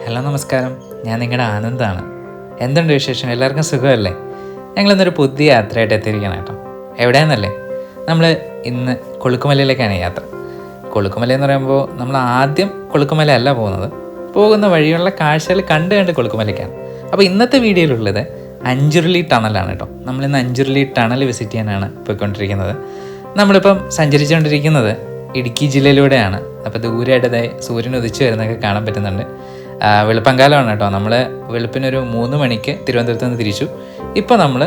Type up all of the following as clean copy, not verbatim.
Hello നമസ്കാരം, ഞാൻ നിങ്ങളുടെ ആനന്ദാണ്. എന്തുണ്ട് വിശേഷം? എല്ലാവർക്കും സുഖമല്ലേ? ഞങ്ങളിന്നൊരു പുതിയ യാത്രയായിട്ട് എത്തിയിരിക്കണം കേട്ടോ. എവിടെയാണെന്നല്ലേ? നമ്മൾ ഇന്ന് കൊളുക്കുമലയിലേക്കാണ് യാത്ര. കൊളുക്കുമല എന്ന് പറയുമ്പോൾ നമ്മൾ ആദ്യം കൊളുക്കുമല അല്ല പോകുന്ന വഴിയുള്ള കാഴ്ചകൾ കണ്ട് കൊളുക്കുമലയ്ക്കാണ്. അപ്പോൾ ഇന്നത്തെ വീഡിയോയിലുള്ളത് അഞ്ചുരുളി ടണലാണ് കേട്ടോ. നമ്മളിന്ന് അഞ്ചുരുളി ടണൽ വിസിറ്റ് ചെയ്യാനാണ് പോയിക്കൊണ്ടിരിക്കുന്നത്. നമ്മളിപ്പം സഞ്ചരിച്ചുകൊണ്ടിരിക്കുന്നത് ഇടുക്കി ജില്ലയിലൂടെയാണ്. അപ്പോൾ ദൂരെയായിട്ട് സൂര്യൻ ഉദിച്ചു വരുന്നതൊക്കെ കാണാൻ പറ്റുന്നുണ്ട്. വെളുപ്പങ്കാലമാണ് കേട്ടോ. നമ്മൾ വെളുപ്പിനൊരു 3 മണിക്ക് തിരുവനന്തപുരത്ത് നിന്ന് തിരിച്ചു. ഇപ്പോൾ നമ്മൾ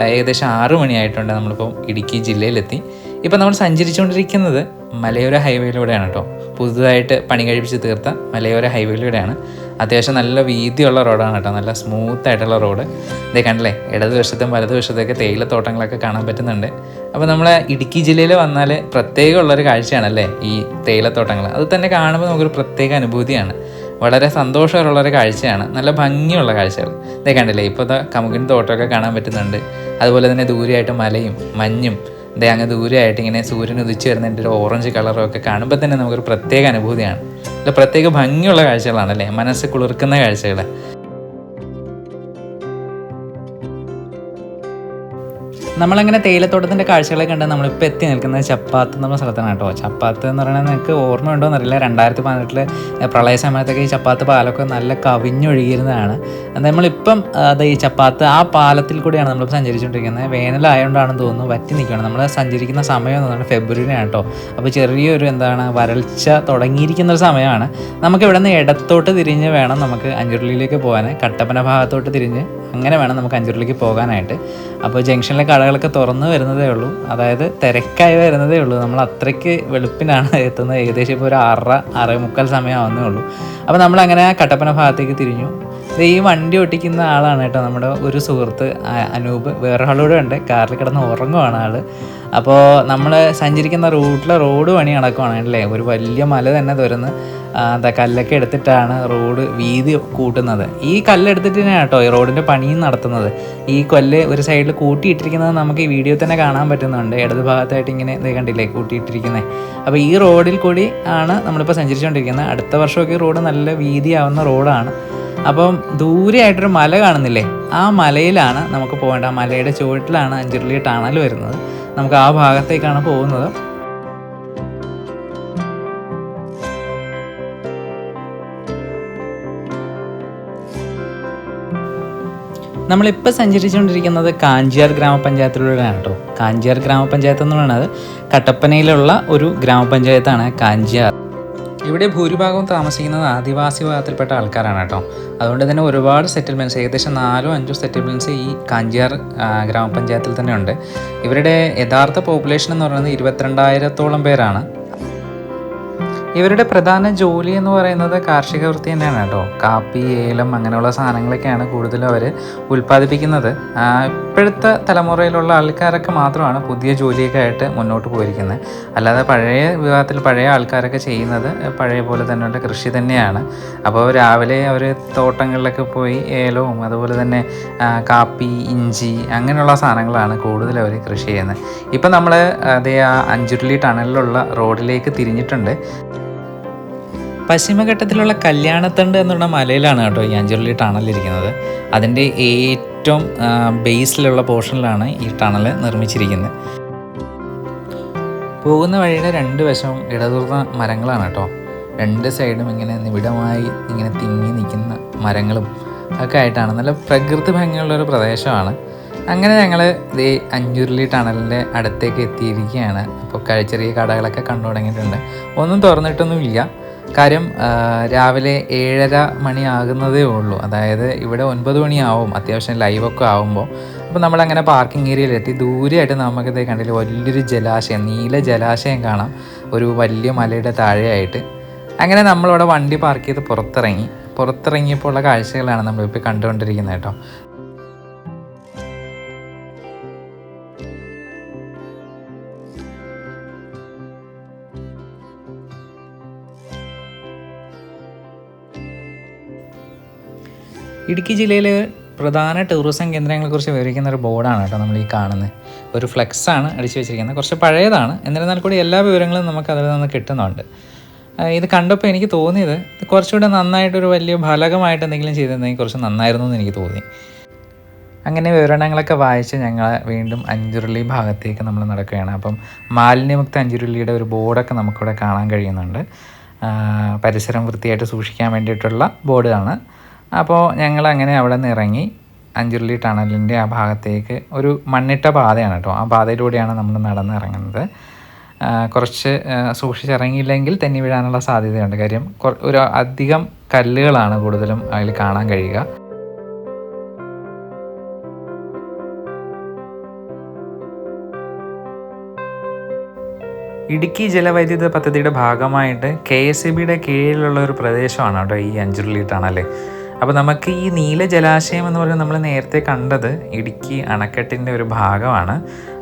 ഏകദേശം 6 മണിയായിട്ടുണ്ട്. നമ്മളിപ്പോൾ ഇടുക്കി ജില്ലയിലെത്തി. ഇപ്പോൾ നമ്മൾ സഞ്ചരിച്ചുകൊണ്ടിരിക്കുന്നത് മലയോര ഹൈവേയിലൂടെയാണ് കേട്ടോ. പുതുതായിട്ട് പണി കഴിപ്പിച്ച് തീർത്ത മലയോര ഹൈവേയിലൂടെയാണ്. അത്യാവശ്യം നല്ല വീതിയുള്ള റോഡാണ് കേട്ടോ. നല്ല സ്മൂത്തായിട്ടുള്ള റോഡ്. ഇതേ കണ്ടില്ലേ, ഇടതുവശത്തും വലതുവശത്തൊക്കെ തേയിലത്തോട്ടങ്ങളൊക്കെ കാണാൻ പറ്റുന്നുണ്ട്. അപ്പോൾ നമ്മളെ ഇടുക്കി ജില്ലയിൽ വന്നാൽ പ്രത്യേകമുള്ളൊരു കാഴ്ചയാണല്ലേ ഈ തേയിലത്തോട്ടങ്ങൾ. അത് തന്നെ കാണുമ്പോൾ നമുക്കൊരു പ്രത്യേക അനുഭൂതിയാണ്. വളരെ സന്തോഷമുള്ളൊരു കാഴ്ചയാണ്. നല്ല ഭംഗിയുള്ള കാഴ്ചകൾ. ഇതേ കണ്ടില്ലേ, ഇപ്പോൾ കമുകിൻ തോട്ടമൊക്കെ കാണാൻ പറ്റുന്നുണ്ട്. അതുപോലെ തന്നെ ദൂരെയായിട്ട് മലയും മഞ്ഞും ഇതേ അങ്ങ് ദൂരെയായിട്ട് ഇങ്ങനെ സൂര്യൻ ഉദിച്ചു വരുന്നതിൻ്റെ ഒരു ഓറഞ്ച് കളറും ഒക്കെ കാണുമ്പോൾ തന്നെ നമുക്കൊരു പ്രത്യേക അനുഭൂതിയാണ്. അല്ല, പ്രത്യേക ഭംഗിയുള്ള കാഴ്ചകളാണല്ലേ, മനസ്സ് കുളിർക്കുന്ന കാഴ്ചകൾ. നമ്മളങ്ങനെ തേയിലത്തോട്ടത്തിൻ്റെ കാഴ്ചകളെ കണ്ട് നമ്മളിപ്പോൾ എത്തി നിൽക്കുന്നത് ചപ്പാത്ത് എന്ന സ്ഥലത്താണ് കേട്ടോ. ചപ്പാത്ത് എന്ന് പറയുന്നത് നിങ്ങൾക്ക് ഓർമ്മ ഉണ്ടോ എന്നറിയില്ല. 2018 പ്രളയ സമയത്തൊക്കെ ഈ ചപ്പാത്ത് പാലമൊക്കെ നല്ല കവിഞ്ഞൊഴുകിയിരുന്നതാണ്. നമ്മളിപ്പം ഈ ചപ്പാത്ത് ആ പാലത്തിൽ കൂടിയാണ് നമ്മളിപ്പോൾ സഞ്ചരിച്ചുകൊണ്ടിരിക്കുന്നത്. വേനലായതുകൊണ്ടാണെന്ന് തോന്നുന്നു വറ്റി നിൽക്കുകയാണ്. നമ്മൾ സഞ്ചരിക്കുന്ന സമയം എന്ന് പറഞ്ഞാൽ ഫെബ്രുവരിയാണ് കേട്ടോ. അപ്പോൾ ചെറിയൊരു വരൾച്ച തുടങ്ങിയിരിക്കുന്ന ഒരു സമയമാണ്. നമുക്ക് ഇവിടെ നിന്ന് ഇടത്തോട്ട് തിരിഞ്ഞ് വേണം നമുക്ക് അഞ്ചുരുളിയിലേക്ക് പോകാൻ. കട്ടപ്പന ഭാഗത്തോട്ട് തിരിഞ്ഞ് അങ്ങനെ വേണം നമുക്ക് അഞ്ചുരുളിക്ക് പോകാനായിട്ട്. അപ്പോൾ ജംഗ്ഷനിലെ കടകളൊക്കെ തുറന്ന് വരുന്നതേ ഉള്ളൂ, അതായത് തിരക്കായി വരുന്നതേ ഉള്ളൂ. നമ്മൾ അത്രയ്ക്ക് വെളുപ്പിനാണ് എത്തുന്നത്. ഏകദേശം ഇപ്പോൾ ഒരു 6:45 സമയമാവുന്നേ ഉള്ളൂ. അപ്പോൾ നമ്മളങ്ങനെ കട്ടപ്പന ഭാഗത്തേക്ക് തിരിഞ്ഞു. ഈ വണ്ടി ഓട്ടിക്കുന്ന ആളാണ് കേട്ടോ നമ്മുടെ ഒരു സുഹൃത്ത് അനൂപ്. വേറൊരാളൂടെ ഉണ്ട്, കാറിൽ കിടന്ന് ഉറങ്ങുവാണ് ആൾ. അപ്പോൾ നമ്മൾ സഞ്ചരിക്കുന്ന റോഡ് പണി നടക്കുവാണ് അല്ലേ. ഒരു വലിയ മല തന്നെ തുറന്ന് കല്ലൊക്കെ എടുത്തിട്ടാണ് റോഡ് വീതി കൂട്ടുന്നത്. ഈ കല്ലെടുത്തിട്ട് തന്നെയാണ് കേട്ടോ ഈ റോഡിൻ്റെ പണിയും നടത്തുന്നത്. ഈ കൊല്ല് ഒരു സൈഡിൽ കൂട്ടിയിട്ടിരിക്കുന്നത് നമുക്ക് ഈ വീഡിയോ തന്നെ കാണാൻ പറ്റുന്നുണ്ട്. ഇടത് ഭാഗത്തായിട്ട് ഇങ്ങനെ കണ്ടില്ലേ കൂട്ടിയിട്ടിരിക്കുന്നത്. അപ്പോൾ ഈ റോഡിൽ കൂടി ആണ് നമ്മളിപ്പോൾ സഞ്ചരിച്ചുകൊണ്ടിരിക്കുന്നത്. അടുത്ത വർഷമൊക്കെ ഈ റോഡ് നല്ല വീതിയാവുന്ന റോഡാണ്. അപ്പം ദൂരെയായിട്ടൊരു മല കാണുന്നില്ലേ, ആ മലയിലാണ് നമുക്ക് പോകേണ്ടത്. ആ മലയുടെ ചുവട്ടിലാണ് അഞ്ചുരുളി ടണൽ വരുന്നത്. നമുക്ക് ആ ഭാഗത്തേക്കാണ് പോകുന്നത്. നമ്മളിപ്പോൾ സഞ്ചരിച്ചുകൊണ്ടിരിക്കുന്നത് കാഞ്ചിയാർ ഗ്രാമപഞ്ചായത്തിലൂടെയാണ് കേട്ടോ. കാഞ്ചിയാർ ഗ്രാമപഞ്ചായത്ത് എന്ന് പറയുന്നത് കട്ടപ്പനയിലുള്ള ഒരു ഗ്രാമപഞ്ചായത്താണ് കാഞ്ചിയാർ. ഇവിടെ ഭൂരിഭാഗവും താമസിക്കുന്നത് ആദിവാസി വിഭാഗത്തിൽപ്പെട്ട ആൾക്കാരാണ് കേട്ടോ. അതുകൊണ്ട് തന്നെ ഒരുപാട് സെറ്റിൽമെൻറ്റ്സ്, ഏകദേശം 4-5 സെറ്റിൽമെൻറ്റ്സ് ഈ കാഞ്ചിയാർ ഗ്രാമപഞ്ചായത്തിൽ തന്നെ ഉണ്ട്. ഇവരുടെ യഥാർത്ഥ പോപ്പുലേഷൻ എന്ന് പറയുന്നത് 22,000-ഓളം പേരാണ്. ഇവരുടെ പ്രധാന ജോലി എന്ന് പറയുന്നത് കാർഷിക വൃത്തി തന്നെയാണ് കേട്ടോ. കാപ്പി, ഏലം അങ്ങനെയുള്ള സാധനങ്ങളൊക്കെയാണ് കൂടുതലും അവർ ഉൽപ്പാദിപ്പിക്കുന്നത്. ഇപ്പോഴത്തെ തലമുറയിലുള്ള ആൾക്കാരൊക്കെ മാത്രമാണ് പുതിയ ജോലിയൊക്കെ ആയിട്ട് മുന്നോട്ട് പോയിരിക്കുന്നത്. അല്ലാതെ പഴയ വിഭാഗത്തിൽ പഴയ ആൾക്കാരൊക്കെ ചെയ്യുന്നത് പഴയ പോലെ തന്നെയുള്ള കൃഷി തന്നെയാണ്. അപ്പോൾ രാവിലെ അവർ തോട്ടങ്ങളിലൊക്കെ പോയി ഏലവും അതുപോലെ തന്നെ കാപ്പി, ഇഞ്ചി അങ്ങനെയുള്ള സാധനങ്ങളാണ് കൂടുതൽ അവർ കൃഷി ചെയ്യുന്നത്. ഇപ്പം നമ്മൾ അതേ ആ അഞ്ചുരുളി ടണലിലുള്ള റോഡിലേക്ക് തിരിഞ്ഞിട്ടുണ്ട്. പശ്ചിമഘട്ടത്തിലുള്ള കല്യാണത്തണ്ട് എന്നുള്ള മലയിലാണ് കേട്ടോ ഈ അഞ്ചുരുളി ടണലിരിക്കുന്നത്. അതിൻ്റെ ഏറ്റവും ബേസിലുള്ള പോർഷനിലാണ് ഈ ടണൽ നിർമ്മിച്ചിരിക്കുന്നത്. പോകുന്ന വഴിയുടെ 2 വശവും ഇടതൂർന്ന മരങ്ങളാണ് കേട്ടോ. 2 സൈഡും ഇങ്ങനെ നിബിഡമായി ഇങ്ങനെ തിങ്ങി നിൽക്കുന്ന മരങ്ങളും ഒക്കെ ആയിട്ടാണ്. നല്ല പ്രകൃതി ഭംഗിയുള്ളൊരു പ്രദേശമാണ്. അങ്ങനെ ഞങ്ങൾ ഈ അഞ്ചുരുളി ടണലിൻ്റെ അടുത്തേക്ക് എത്തിയിരിക്കുകയാണ്. അപ്പോൾ ചെറിയ കടകളൊക്കെ കണ്ടു തുടങ്ങിയിട്ടുണ്ട്. ഒന്നും തുറന്നിട്ടൊന്നുമില്ല. കാര്യം രാവിലെ 7:30 മണി ആകുന്നതേ ഉള്ളൂ. അതായത് ഇവിടെ 9 മണിയാവും അത്യാവശ്യം ലൈവൊക്കെ ആകുമ്പോൾ. അപ്പോൾ നമ്മളങ്ങനെ പാർക്കിംഗ് ഏരിയയിലെത്തി. ദൂരെയായിട്ട് നമുക്കിത് കണ്ടില്ല വലിയൊരു ജലാശയം, നീല ജലാശയം കാണാം ഒരു വലിയ മലയുടെ താഴെയായിട്ട്. അങ്ങനെ നമ്മളിവിടെ വണ്ടി പാർക്ക് ചെയ്ത് പുറത്തിറങ്ങിയപ്പോൾ ഉള്ള കാഴ്ചകളാണ് നമ്മളിപ്പോൾ കണ്ടുകൊണ്ടിരിക്കുന്നത് കേട്ടോ. ഇടുക്കി ജില്ലയിലെ പ്രധാന ടൂറിസം കേന്ദ്രങ്ങളെക്കുറിച്ച് വിവരിക്കുന്ന ഒരു ബോർഡാണ് കേട്ടോ നമ്മൾ ഈ കാണുന്നത്. ഒരു ഫ്ലെക്സാണ് അടിച്ചു വെച്ചിരിക്കുന്നത്. കുറച്ച് പഴയതാണ്, എന്നിരുന്നാൽ കൂടി എല്ലാ വിവരങ്ങളും നമുക്ക് അതിൽ നിന്ന് കിട്ടുന്നുണ്ട്. ഇത് കണ്ടപ്പോൾ എനിക്ക് തോന്നിയത് കുറച്ചുകൂടെ നന്നായിട്ടൊരു വലിയ ഫലകമായിട്ട് എന്തെങ്കിലും ചെയ്തിരുന്നെങ്കിൽ കുറച്ച് നന്നായിരുന്നു എന്ന് എനിക്ക് തോന്നി. അങ്ങനെ വിവരണങ്ങളൊക്കെ വായിച്ച് ഞങ്ങൾ വീണ്ടും അഞ്ചുരുളി ഭാഗത്തേക്ക് നമ്മൾ നടക്കുകയാണ്. അപ്പം മാലിന്യമുക്ത അഞ്ചുരുളിയുടെ ഒരു ബോർഡൊക്കെ നമുക്കിവിടെ കാണാൻ കഴിയുന്നുണ്ട്. പരിസരം വൃത്തിയായിട്ട് സൂക്ഷിക്കാൻ വേണ്ടിയിട്ടുള്ള ബോർഡാണ്. അപ്പോൾ ഞങ്ങളങ്ങനെ അവിടെ നിന്ന് ഇറങ്ങി അഞ്ചുരുളി ടണലിൻ്റെ ആ ഭാഗത്തേക്ക് ഒരു മണ്ണിട്ട പാതയാണ് കേട്ടോ. ആ പാതയിലൂടെയാണ് നമ്മൾ നടന്നിറങ്ങുന്നത്. കുറച്ച് സൂക്ഷിച്ചിറങ്ങിയില്ലെങ്കിൽ തെന്നി വീഴാനുള്ള സാധ്യതയുണ്ട്. കാര്യം ഒരു അധികം കല്ലുകളാണ് കൂടുതലും അതിൽ കാണാൻ കഴിയുക. ഇടുക്കി ജലവൈദ്യുത പദ്ധതിയുടെ ഭാഗമായിട്ട് KSEBിയുടെ കീഴിലുള്ള ഒരു പ്രദേശമാണ് കേട്ടോ ഈ അഞ്ചുരുളി ടണൽ. അപ്പോൾ നമുക്ക് ഈ നീല ജലാശയം എന്ന് പറയുന്നത് നമ്മൾ നേരത്തെ കണ്ടത് ഇടുക്കി അണക്കെട്ടിൻ്റെ ഒരു ഭാഗമാണ്.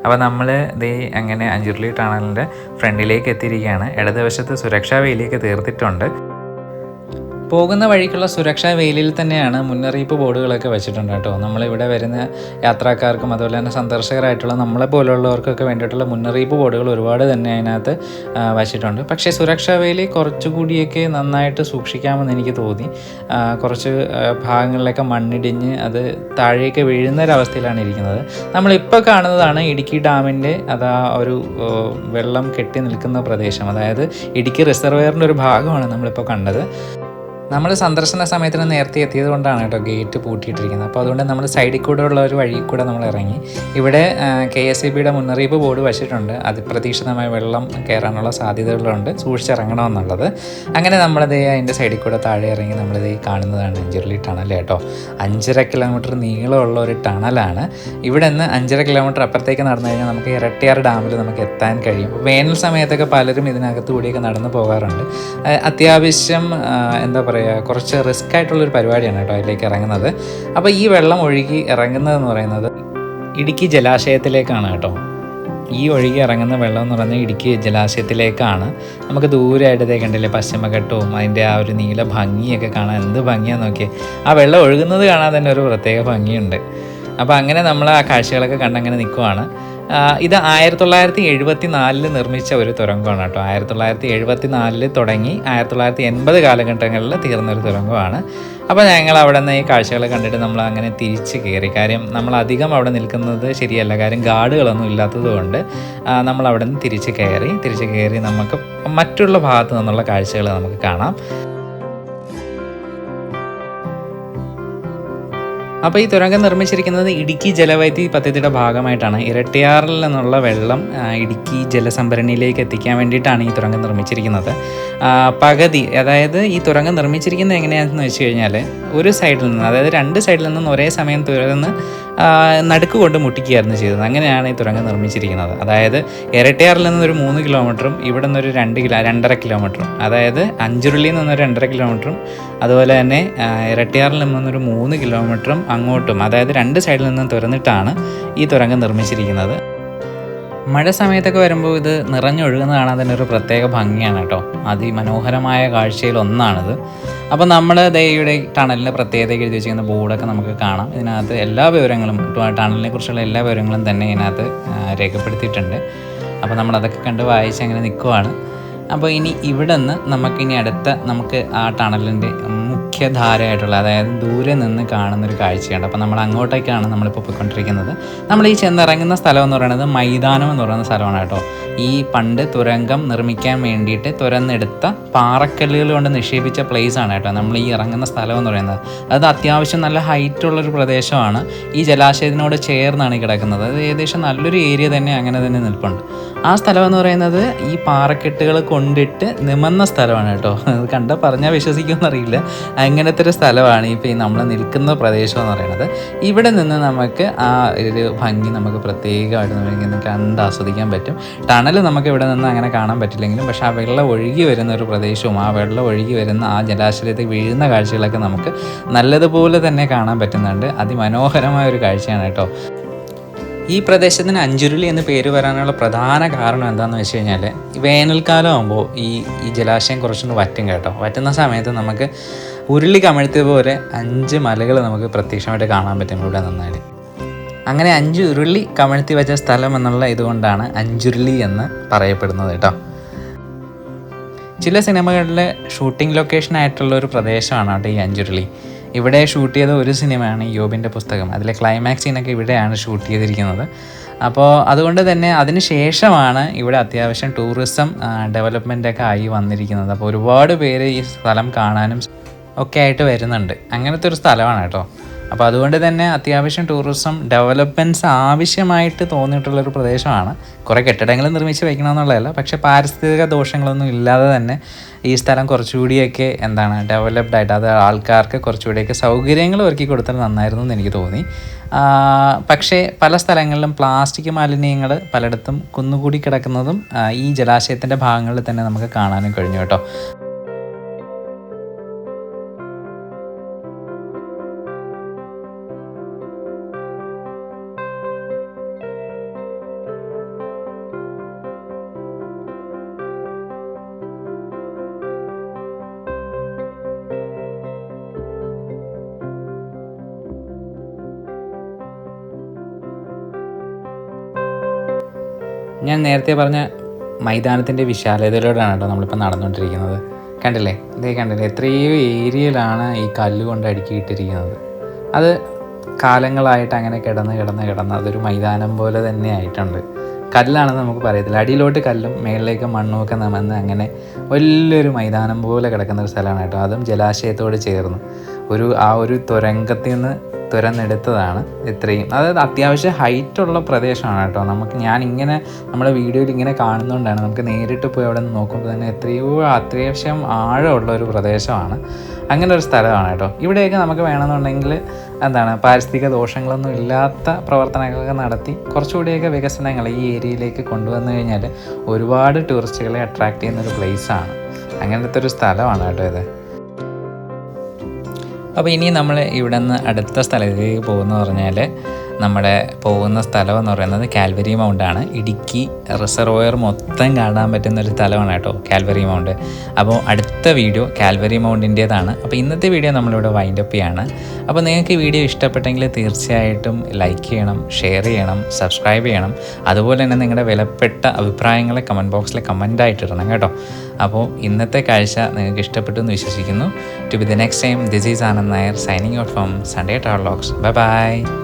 അപ്പോൾ നമ്മൾ ദേ അങ്ങനെ അഞ്ചുരുളി ടണലിൻ്റെ ഫ്രണ്ടിലേക്ക് എത്തിയിരിക്കുകയാണ്. ഇടതുവശത്ത് സുരക്ഷാ വേലിയൊക്കെ തീർത്തിട്ടുണ്ട്. പോകുന്ന വഴിക്കുള്ള സുരക്ഷാ വേലിയിൽ തന്നെയാണ് മുന്നറിയിപ്പ് ബോർഡുകളൊക്കെ വെച്ചിട്ടുണ്ട് കേട്ടോ. നമ്മളിവിടെ വരുന്ന യാത്രക്കാർക്കും അതുപോലെ തന്നെ സന്ദർശകരായിട്ടുള്ള നമ്മളെ പോലുള്ളവർക്കൊക്കെ വേണ്ടിയിട്ടുള്ള മുന്നറിയിപ്പ് ബോർഡുകൾ ഒരുപാട് തന്നെ അതിനകത്ത് വച്ചിട്ടുണ്ട്. പക്ഷേ സുരക്ഷാ വേലി കുറച്ചുകൂടിയൊക്കെ നന്നായിട്ട് സൂക്ഷിക്കാമെന്ന് എനിക്ക് തോന്നി. കുറച്ച് ഭാഗങ്ങളിലൊക്കെ മണ്ണിടിഞ്ഞ് അത് താഴേക്ക് വീഴുന്നൊരവസ്ഥയിലാണ് ഇരിക്കുന്നത്. നമ്മളിപ്പോൾ കാണുന്നതാണ് ഇടുക്കി ഡാമിൻ്റെ അതാ ഒരു വെള്ളം കെട്ടി നിൽക്കുന്ന പ്രദേശം. അതായത് ഇടുക്കി റിസർവെയറിൻ്റെ ഒരു ഭാഗമാണ് നമ്മളിപ്പോൾ കണ്ടത്. നമ്മൾ സന്ദർശന സമയത്തിന് നേരത്തെ എത്തിയത് കൊണ്ടാണ് കേട്ടോ ഗേറ്റ് പൂട്ടിയിട്ടിരിക്കുന്നത്. അപ്പോൾ അതുകൊണ്ട് നമ്മൾ സൈഡിൽ കൂടെ ഉള്ള ഒരു വഴി കൂടെ നമ്മൾ ഇറങ്ങി. ഇവിടെ KSEBിയുടെ മുന്നറിയിപ്പ് ബോർഡ് വച്ചിട്ടുണ്ട്. അതിപ്രതീക്ഷിതമായ വെള്ളം കയറാനുള്ള സാധ്യതകളുണ്ട്, സൂക്ഷിച്ചിറങ്ങണമെന്നുള്ളത്. അങ്ങനെ നമ്മളതേ അതിൻ്റെ സൈഡിൽ കൂടെ താഴെ ഇറങ്ങി നമ്മളിതേ കാണുന്നതാണ് അഞ്ചുരുളി ടണൽ കേട്ടോ. 5.5 കിലോമീറ്റർ നീളമുള്ള ഒരു ടണലാണ്. ഇവിടെ നിന്ന് 5.5 കിലോമീറ്റർ അപ്പുറത്തേക്ക് നടന്നു കഴിഞ്ഞാൽ നമുക്ക് ഇരട്ടിയാർ ഡാമിൽ നമുക്ക് എത്താൻ കഴിയും. വേനൽ സമയത്തൊക്കെ പലരും ഇതിനകത്ത് കൂടിയൊക്കെ നടന്നു പോകാറുണ്ട്. അത്യാവശ്യം എന്താ പറയുക, കുറച്ച് റിസ്ക് ആയിട്ടുള്ളൊരു പരിപാടിയാണ് കേട്ടോ അതിലേക്ക് ഇറങ്ങുന്നത്. അപ്പോൾ ഈ വെള്ളം ഒഴുകി ഇറങ്ങുന്നതെന്ന് പറയുന്നത് ഇടുക്കി ജലാശയത്തിലേക്കാണ് കേട്ടോ. ഈ ഒഴുകി ഇറങ്ങുന്ന വെള്ളം എന്ന് പറഞ്ഞാൽ ഇടുക്കി ജലാശയത്തിലേക്കാണ്. നമുക്ക് ദൂരമായിട്ട് കണ്ടില്ലേ പശ്ചിമഘട്ടവും അതിൻ്റെ ആ ഒരു നീല ഭംഗിയൊക്കെ കാണാൻ എന്ത് ഭംഗിയാന്ന് നോക്കിയേ. ആ വെള്ളം ഒഴുകുന്നത് കാണാൻ തന്നെ ഒരു പ്രത്യേക ഭംഗിയുണ്ട്. അപ്പോൾ അങ്ങനെ നമ്മൾ ആ കാഴ്ചകളൊക്കെ കണ്ടങ്ങനെ നിൽക്കുവാണ്. ഇത് 1974 നിർമ്മിച്ച ഒരു തുരങ്കമാണ് കേട്ടോ. 1974 തുടങ്ങി 1980 കാലഘട്ടങ്ങളിൽ തീർന്നൊരു തുരങ്കമാണ്. അപ്പോൾ ഞങ്ങൾ അവിടെ നിന്ന് ഈ കാഴ്ചകൾ കണ്ടിട്ട് നമ്മൾ അങ്ങനെ തിരിച്ച് കയറി. കാര്യം നമ്മൾ അധികം അവിടെ നിൽക്കുന്നത് ശരിയല്ല, കാര്യം ഗാർഡുകളൊന്നും ഇല്ലാത്തത് കൊണ്ട് നമ്മൾ അവിടെ നിന്ന് തിരിച്ച് കയറി നമുക്ക് മറ്റുള്ള ഭാഗത്ത് നിന്നുള്ള കാഴ്ചകൾ നമുക്ക് കാണാം. അപ്പോൾ ഈ തുരങ്കം നിർമ്മിച്ചിരിക്കുന്നത് ഇടുക്കി ജലവൈദ്യുതി പദ്ധതിയുടെ ഭാഗമായിട്ടാണ്. ഇരട്ടിയാറിൽ നിന്നുള്ള വെള്ളം ഇടുക്കി ജലസംഭരണിയിലേക്ക് എത്തിക്കാൻ വേണ്ടിയിട്ടാണ് ഈ തുരങ്കം നിർമ്മിച്ചിരിക്കുന്നത്. പകുതി, അതായത് ഈ തുരങ്കം നിർമ്മിച്ചിരിക്കുന്നത് എങ്ങനെയാണെന്ന് വെച്ച് കഴിഞ്ഞാൽ ഒരു സൈഡിൽ നിന്ന്, അതായത് 2 സൈഡിൽ നിന്നും ഒരേ സമയം തുരന്ന് നടുക്ക് കൊണ്ട് മുട്ടിക്കുകയായിരുന്നു ചെയ്തത്. അങ്ങനെയാണ് ഈ തുരങ്കം നിർമ്മിച്ചിരിക്കുന്നത്. അതായത് ഇരട്ടിയാറിൽ നിന്നൊരു 3 കിലോമീറ്ററും ഇവിടെ നിന്നൊരു 2.5 കിലോമീറ്ററും, അതായത് അഞ്ചുരുളിയിൽ നിന്നൊരു 2.5 കിലോമീറ്ററും അതുപോലെ തന്നെ ഇരട്ടിയാറിൽ നിന്നൊരു 3 കിലോമീറ്ററും അങ്ങോട്ടും, അതായത് 2 സൈഡിൽ നിന്നും തുറന്നിട്ടാണ് ഈ തുരങ്കം നിർമ്മിച്ചിരിക്കുന്നത്. മഴ സമയത്തൊക്കെ വരുമ്പോൾ ഇത് നിറഞ്ഞൊഴുകുന്ന കാണാൻ തന്നെ ഒരു പ്രത്യേക ഭംഗിയാണ് കേട്ടോ. അതിമനോഹരമായ കാഴ്ചയിൽ ഒന്നാണിത്. അപ്പോൾ നമ്മൾ ഇവിടെ ടണലിൻ്റെ പ്രത്യേകതയ്ക്ക് എഴുതി വെച്ചിരിക്കുന്ന ബോർഡൊക്കെ നമുക്ക് കാണാം. ഇതിനകത്ത് എല്ലാ വിവരങ്ങളും, ടണലിനെ കുറിച്ചുള്ള എല്ലാ വിവരങ്ങളും തന്നെ ഇതിനകത്ത് രേഖപ്പെടുത്തിയിട്ടുണ്ട്. അപ്പോൾ നമ്മളതൊക്കെ കണ്ട് വായിച്ച് അങ്ങനെ നിൽക്കുവാണ്. അപ്പോൾ ഇനി ഇവിടെ നിന്ന് നമുക്കിനി നമുക്ക് ആ ടണലിൻ്റെ മുഖ്യധാരയായിട്ടുള്ള, അതായത് ദൂരെ നിന്ന് കാണുന്നൊരു കാഴ്ചയുണ്ട്. അപ്പോൾ നമ്മൾ അങ്ങോട്ടേക്കാണ് നമ്മളിപ്പോൾ പോയിക്കൊണ്ടിരിക്കുന്നത്. നമ്മൾ ഈ ചെന്നിറങ്ങുന്ന സ്ഥലം എന്ന് പറയുന്നത് മൈതാനം എന്ന് പറയുന്ന സ്ഥലമാണ് കേട്ടോ. ഈ പണ്ട് തുരങ്കം നിർമ്മിക്കാൻ വേണ്ടിയിട്ട് തുരന്നെടുത്ത പാറക്കല്ലുകൾ കൊണ്ട് നിക്ഷേപിച്ച പ്ലേസ് ആണ് കേട്ടോ നമ്മൾ ഈ ഇറങ്ങുന്ന സ്ഥലം എന്ന് പറയുന്നത്. അത് അത്യാവശ്യം നല്ല ഹൈറ്റുള്ളൊരു പ്രദേശമാണ്. ഈ ജലാശയത്തിനോട് ചേർന്നാണ് കിടക്കുന്നത്. അത് ഏകദേശം നല്ലൊരു ഏരിയ തന്നെ അങ്ങനെ തന്നെ നിൽപ്പുണ്ട്. ആ സ്ഥലം എന്ന് പറയുന്നത് ഈ പാറക്കെട്ടുകൾ കൊണ്ടിട്ട് നിമന്ന സ്ഥലമാണ് കേട്ടോ. അത് കണ്ടാൽ പറഞ്ഞാൽ വിശ്വസിക്കുമെന്നറിയില്ല, അങ്ങനത്തെ ഒരു സ്ഥലമാണ് ഇപ്പോൾ ഈ നമ്മൾ നിൽക്കുന്ന പ്രദേശം എന്ന് പറയുന്നത്. ഇവിടെ നിന്ന് നമുക്ക് ആ ഒരു ഭംഗി നമുക്ക് പ്രത്യേകമായിട്ട് നമുക്ക് കണ്ട് ആസ്വദിക്കാൻ പറ്റും. ടണൽ നമുക്ക് ഇവിടെ നിന്ന് അങ്ങനെ കാണാൻ പറ്റില്ലെങ്കിലും, പക്ഷേ ആ വെള്ളം ഒഴുകി വരുന്ന ഒരു പ്രദേശവും ആ വെള്ളം ഒഴുകി വരുന്ന ആ ജലാശയത്തിൽ വീഴുന്ന കാഴ്ചകളൊക്കെ നമുക്ക് നല്ലതുപോലെ തന്നെ കാണാൻ പറ്റുന്നുണ്ട്. അതിമനോഹരമായ ഒരു കാഴ്ചയാണ് കേട്ടോ. ഈ പ്രദേശത്തിന് അഞ്ചുരുളി എന്ന് പേര് വരാനുള്ള പ്രധാന കാരണം എന്താണെന്ന് വെച്ച് കഴിഞ്ഞാൽ, വേനൽക്കാലം ആകുമ്പോൾ ഈ ജലാശയം കുറച്ചൊന്ന് വറ്റും കേട്ടോ. വറ്റുന്ന സമയത്ത് നമുക്ക് ഉരുളി കമഴ്ത്തിയ പോലെ 5 മലകൾ നമുക്ക് പ്രത്യക്ഷമായിട്ട് കാണാൻ പറ്റും ഇവിടെ നിന്നാൽ. അങ്ങനെ 5 ഉരുളി കമഴ്ത്തി വെച്ച സ്ഥലം എന്നുള്ള ഇതുകൊണ്ടാണ് അഞ്ചുരുളി എന്ന് പറയപ്പെടുന്നത് കേട്ടോ. ചില സിനിമകളിലെ ഷൂട്ടിംഗ് ലൊക്കേഷനായിട്ടുള്ള ഒരു പ്രദേശമാണ് കേട്ടോ ഈ അഞ്ചുരുളി. ഇവിടെ ഷൂട്ട് ചെയ്ത ഒരു സിനിമയാണ് യോബിൻ്റെ പുസ്തകം. അതിലെ ക്ലൈമാക്സ് സീനൊക്കെ ഇവിടെയാണ് ഷൂട്ട് ചെയ്തിരിക്കുന്നത്. അപ്പോൾ അതുകൊണ്ട് തന്നെ അതിന് ശേഷമാണ് ഇവിടെ അത്യാവശ്യം ടൂറിസം ഡെവലപ്മെൻറ്റൊക്കെ ആയി വന്നിരിക്കുന്നത്. അപ്പോൾ ഒരുപാട് പേര് ഈ സ്ഥലം കാണാനും ഒക്കെ ആയിട്ട് വരുന്നുണ്ട്. അങ്ങനത്തെ ഒരു സ്ഥലമാണ് കേട്ടോ. അപ്പോൾ അതുകൊണ്ട് തന്നെ അത്യാവശ്യം ടൂറിസം ഡെവലപ്മെൻറ്റ്സ് ആവശ്യമായിട്ട് തോന്നിയിട്ടുള്ളൊരു പ്രദേശമാണ്. കുറേ കെട്ടിടങ്ങൾ നിർമ്മിച്ച് വയ്ക്കണമെന്നുള്ളതല്ല, പക്ഷേ പാരിസ്ഥിതിക ദോഷങ്ങളൊന്നും ഇല്ലാതെ തന്നെ ഈ സ്ഥലം കുറച്ചുകൂടിയൊക്കെ ഡെവലപ്ഡ് ആയിട്ട്, അത് ആൾക്കാർക്ക് കുറച്ചുകൂടിയൊക്കെ സൗകര്യങ്ങൾ ഒരുക്കി കൊടുത്താൽ നന്നായിരുന്നു എന്ന് എനിക്ക് തോന്നി. പക്ഷേ പല സ്ഥലങ്ങളിലും പ്ലാസ്റ്റിക് മാലിന്യങ്ങൾ പലയിടത്തും കുന്നുകൂടി കിടക്കുന്നതും ഈ ജലാശയത്തിൻ്റെ ഭാഗങ്ങളിൽ തന്നെ നമുക്ക് കാണാനും കഴിഞ്ഞു കേട്ടോ. ഞാൻ നേരത്തെ പറഞ്ഞ മൈതാനത്തിൻ്റെ വിശാലതയിലൂടെയാണ് കേട്ടോ നമ്മളിപ്പോൾ നടന്നുകൊണ്ടിരിക്കുന്നത്. കണ്ടില്ലേ, കണ്ടില്ലേ എത്രയോ ഏരിയയിലാണ് ഈ കല്ല് കൊണ്ട് അടുക്കിയിട്ടിരിക്കുന്നത്. അത് കാലങ്ങളായിട്ട് അങ്ങനെ കിടന്ന് അതൊരു മൈതാനം പോലെ തന്നെ ആയിട്ടുണ്ട്. കല്ലാണെന്ന് നമുക്ക് പറയത്തില്ല, അടിയിലോട്ട് കല്ലും മേളിലേക്ക് മണ്ണും ഒക്കെ നമന്ന് അങ്ങനെ വലിയൊരു മൈതാനം പോലെ കിടക്കുന്ന ഒരു സ്ഥലമാണ് കേട്ടോ. അതും ജലാശയത്തോട് ചേർന്ന് ആ ഒരു തുരങ്കത്തിൽ നിന്ന് തുരന്നെടുത്തതാണ് ഇത്രയും. അതായത് അത്യാവശ്യം ഹൈറ്റുള്ള പ്രദേശമാണ് കേട്ടോ. ഞാനിങ്ങനെ നമ്മുടെ വീഡിയോയിൽ ഇങ്ങനെ കാണുന്നതുകൊണ്ടാണ്, നമുക്ക് നേരിട്ട് പോയി അവിടെ നിന്ന് നോക്കുമ്പോൾ തന്നെ അത്യാവശ്യം ആഴമുള്ള ഒരു പ്രദേശമാണ്. അങ്ങനെ ഒരു സ്ഥലമാണ് കേട്ടോ. ഇവിടെയൊക്കെ നമുക്ക് വേണമെന്നുണ്ടെങ്കിൽ പാരിസ്ഥിതിക ദോഷങ്ങളൊന്നും ഇല്ലാത്ത പ്രവർത്തനങ്ങളൊക്കെ നടത്തി കുറച്ചുകൂടിയൊക്കെ വികസനങ്ങൾ ഈ ഏരിയയിലേക്ക് കൊണ്ടുവന്നു കഴിഞ്ഞാൽ ഒരുപാട് ടൂറിസ്റ്റുകളെ അട്രാക്റ്റ് ചെയ്യുന്നൊരു പ്ലേസാണ്. അങ്ങനത്തെ ഒരു സ്ഥലമാണ് കേട്ടോ ഇത്. അപ്പോൾ ഇനി നമ്മൾ ഇവിടെ നിന്ന് അടുത്ത സ്ഥലത്തേക്ക് പോകുന്നത് പറഞ്ഞാൽ നമ്മുടെ പോകുന്ന സ്ഥലം എന്ന് പറയുന്നത് കാൽവരി മൗണ്ടാണ്. ഇടുക്കി റിസർവോയർ മൊത്തം കാണാൻ പറ്റുന്നൊരു സ്ഥലമാണ് കേട്ടോ കാൽവരി മൗണ്ട്. അപ്പോൾ അടുത്ത വീഡിയോ കാൽവരി മൗണ്ടിൻ്റേതാണ്. അപ്പോൾ ഇന്നത്തെ വീഡിയോ നമ്മളിവിടെ വൈൻഡപ്പ് ചെയ്യാണ്. അപ്പോൾ നിങ്ങൾക്ക് ഈ വീഡിയോ ഇഷ്ടപ്പെട്ടെങ്കിൽ തീർച്ചയായിട്ടും ലൈക്ക് ചെയ്യണം, ഷെയർ ചെയ്യണം, സബ്സ്ക്രൈബ് ചെയ്യണം. അതുപോലെ തന്നെ നിങ്ങളുടെ വിലപ്പെട്ട അഭിപ്രായങ്ങളെ കമൻറ്റ് ബോക്സിൽ കമൻ്റായിട്ട് ഇടണം കേട്ടോ. അപ്പോൾ ഇന്നത്തെ കാഴ്ച നിങ്ങൾക്ക് ഇഷ്ടപ്പെട്ടു എന്ന് വിശ്വസിക്കുന്നു. To be the next time, this is Anand Nair signing out from Sunday Travelogues. Bye by.